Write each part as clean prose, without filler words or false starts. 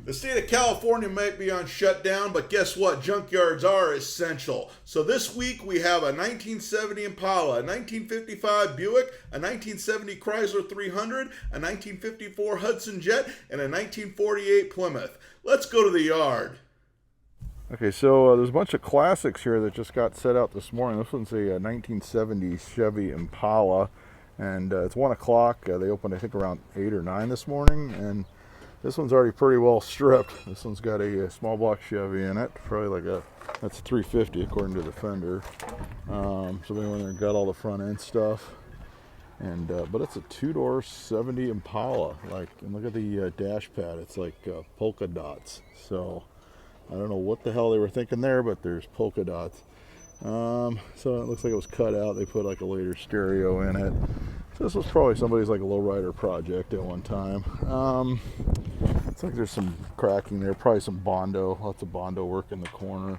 The state of California might be on shutdown, but guess what? Junkyards are essential. So this week we have a 1970 Impala, a 1955 Buick, a 1970 Chrysler 300, a 1954 Hudson Jet, and a 1948 Plymouth. Let's go to the yard. Okay, so there's a bunch of classics here that just got set out this morning. This one's a 1970 Chevy Impala, and it's 1 o'clock. They opened, I think, around 8 or 9 this morning, and this one's already pretty well stripped. This one's got a small block Chevy in it, probably like that's a 350 according to the fender. So they went there and got all the front end stuff, and but it's a 2-door 70 Impala. And look at the dash pad. It's like polka dots. So I don't know what the hell they were thinking there, but there's polka dots. So it looks like it was cut out. They put like a later stereo in it. So this was probably somebody's like a lowrider project at one time. It's like there's some cracking there, probably some Bondo, lots of Bondo work in the corner.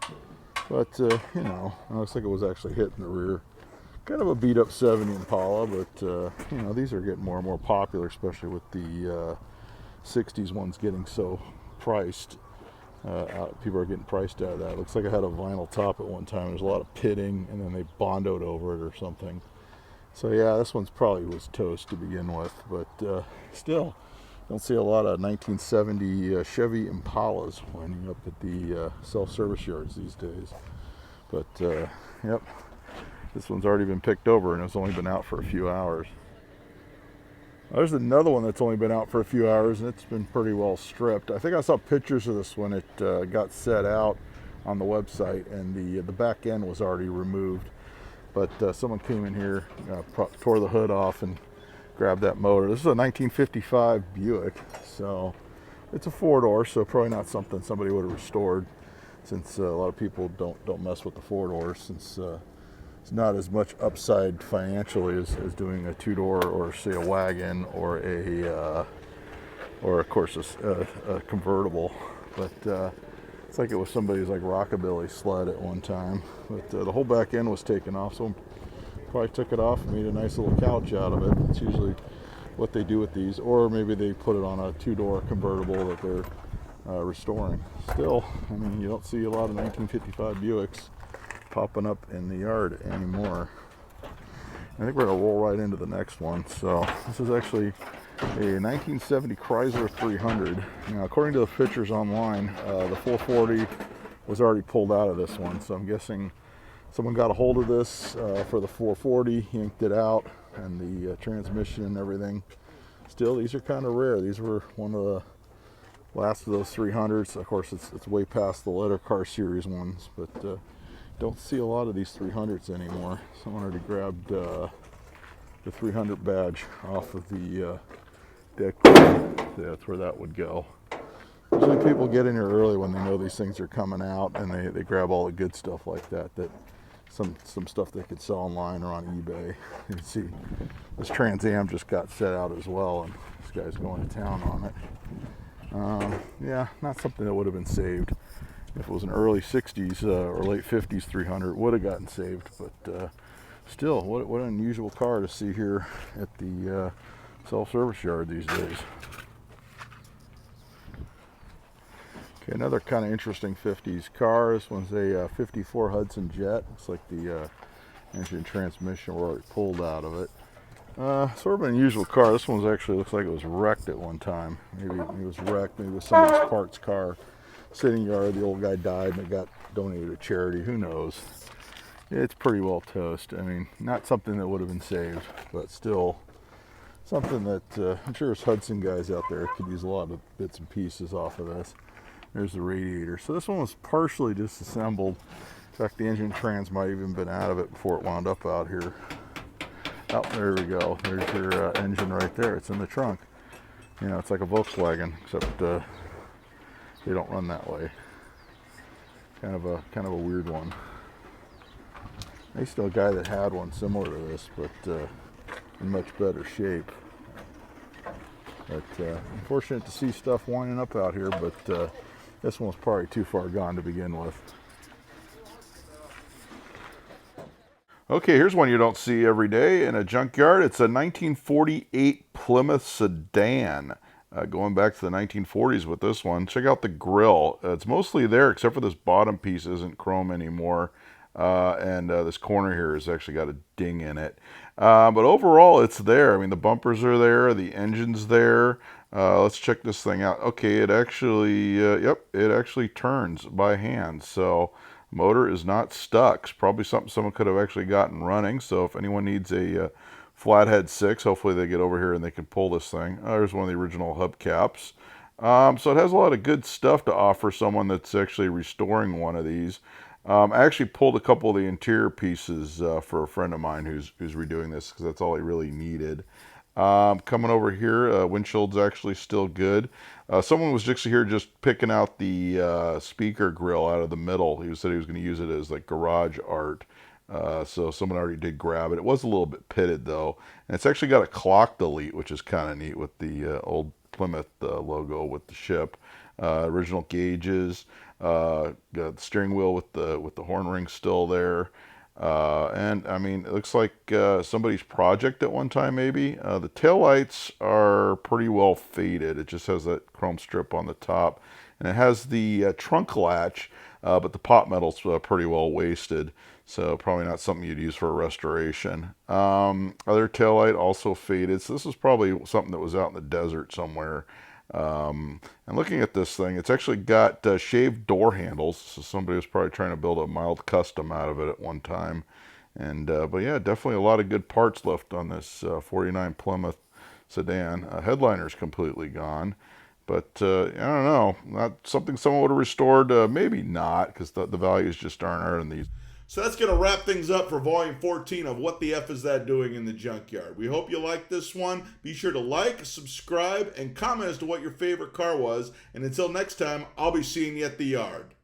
But you know, it looks like it was actually hit in the rear. Kind of a beat up 70 Impala, but you know, these are getting more and more popular, especially with the 60s ones getting so priced. People are getting priced out of that. It looks like it had a vinyl top at one time. There's a lot of pitting, and then they bondoed over it or something. So yeah, this one's probably was toast to begin with, but still, don't see a lot of 1970 Chevy Impalas winding up at the self-service yards these days. But yep, this one's already been picked over, and it's only been out for a few hours. There's another one that's only been out for a few hours, and it's been pretty well stripped. I think I saw pictures of this when it got set out on the website, and the back end was already removed. But someone came in here, tore the hood off, and grabbed that motor. This is a 1955 Buick, so it's a 4-door, so probably not something somebody would have restored, since a lot of people don't mess with the 4-doors, since it's not as much upside financially as doing a 2-door or say a wagon or of course a convertible. But it's like it was somebody's like rockabilly sled at one time. But the whole back end was taken off, so probably took it off and made a nice little couch out of it. It's usually what they do with these, or maybe they put it on a 2-door convertible that they're restoring. Still, I mean, you don't see a lot of 1955 Buicks popping up in the yard anymore. I think we're gonna roll right into the next one. So this is actually a 1970 Chrysler 300. Now, according to the pictures online, the 440 was already pulled out of this one, so I'm guessing someone got a hold of this for the 440, yanked it out, and the transmission and everything. Still, these are kind of rare. These were one of the last of those 300s. Of course, it's way past the letter car series ones, but don't see a lot of these 300s anymore. Someone already grabbed the 300 badge off of the deck. That's where that would go. Usually people get in here early when they know these things are coming out, and they grab all the good stuff like that. Some stuff they could sell online or on eBay. You can see this Trans Am just got set out as well, and this guy's going to town on it. Yeah, not something that would have been saved. If it was an early 60s or late 50s 300, would have gotten saved. But still, what an unusual car to see here at the self-service yard these days. Okay, another kind of interesting 50s car. This one's a 54 Hudson Jet. Looks like the engine and transmission were already pulled out of it. Sort of an unusual car. This one's actually looks like it was wrecked at one time. Maybe it was wrecked. Maybe it was somebody's parts car. Sitting yard, the old guy died and it got donated to charity. Who knows? It's pretty well toast. I mean, not something that would have been saved, but still something that I'm sure there's Hudson guys out there could use a lot of bits and pieces off of this. There's the radiator. So this one was partially disassembled. In fact, the engine trans might have even been out of it before it wound up out here. Oh, there we go. There's your engine right there. It's in the trunk. You know, it's like a Volkswagen, except they don't run that way. Kind of a weird one. I used to know a guy that had one similar to this, but in much better shape. But unfortunate to see stuff winding up out here, but this one was probably too far gone to begin with. Okay, here's one you don't see every day in a junkyard. It's a 1948 Plymouth sedan. going back to the 1940s with this one. Check out the grill. It's mostly there except for this bottom piece isn't chrome anymore. And this corner here has actually got a ding in it. But overall, it's there. I mean, the bumpers are there. The engine's there. Let's check this thing out. Okay, it actually, yep, it actually turns by hand. So motor is not stuck. It's probably something someone could have actually gotten running. So if anyone needs a flathead 6, hopefully they get over here and they can pull this thing. There's one of the original hubcaps. So it has a lot of good stuff to offer someone that's actually restoring one of these. I actually pulled a couple of the interior pieces for a friend of mine who's redoing this because that's all he really needed. Coming over here, windshield's actually still good. Someone was just here just picking out the speaker grill out of the middle. He said he was going to use it as like garage art. So someone already did grab it. It was a little bit pitted though. And it's actually got a clock delete, which is kind of neat with the old Plymouth logo with the ship. Original gauges. Got the steering wheel with the horn ring still there. And I mean, it looks like somebody's project at one time maybe. The taillights are pretty well faded. It just has that chrome strip on the top. And it has the trunk latch, but the pot metal's pretty well wasted. So probably not something you'd use for a restoration. Other taillight also faded. So this is probably something that was out in the desert somewhere. And looking at this thing, it's actually got shaved door handles. So somebody was probably trying to build a mild custom out of it at one time. And but yeah, definitely a lot of good parts left on this 49 Plymouth sedan. Headliner's completely gone. But I don't know, not something someone would have restored. Maybe not, because the values just aren't in these. So that's going to wrap things up for volume 14 of What the F Is That Doing in the Junkyard. We hope you liked this one. Be sure to like, subscribe, and comment as to what your favorite car was. And until next time, I'll be seeing you at the yard.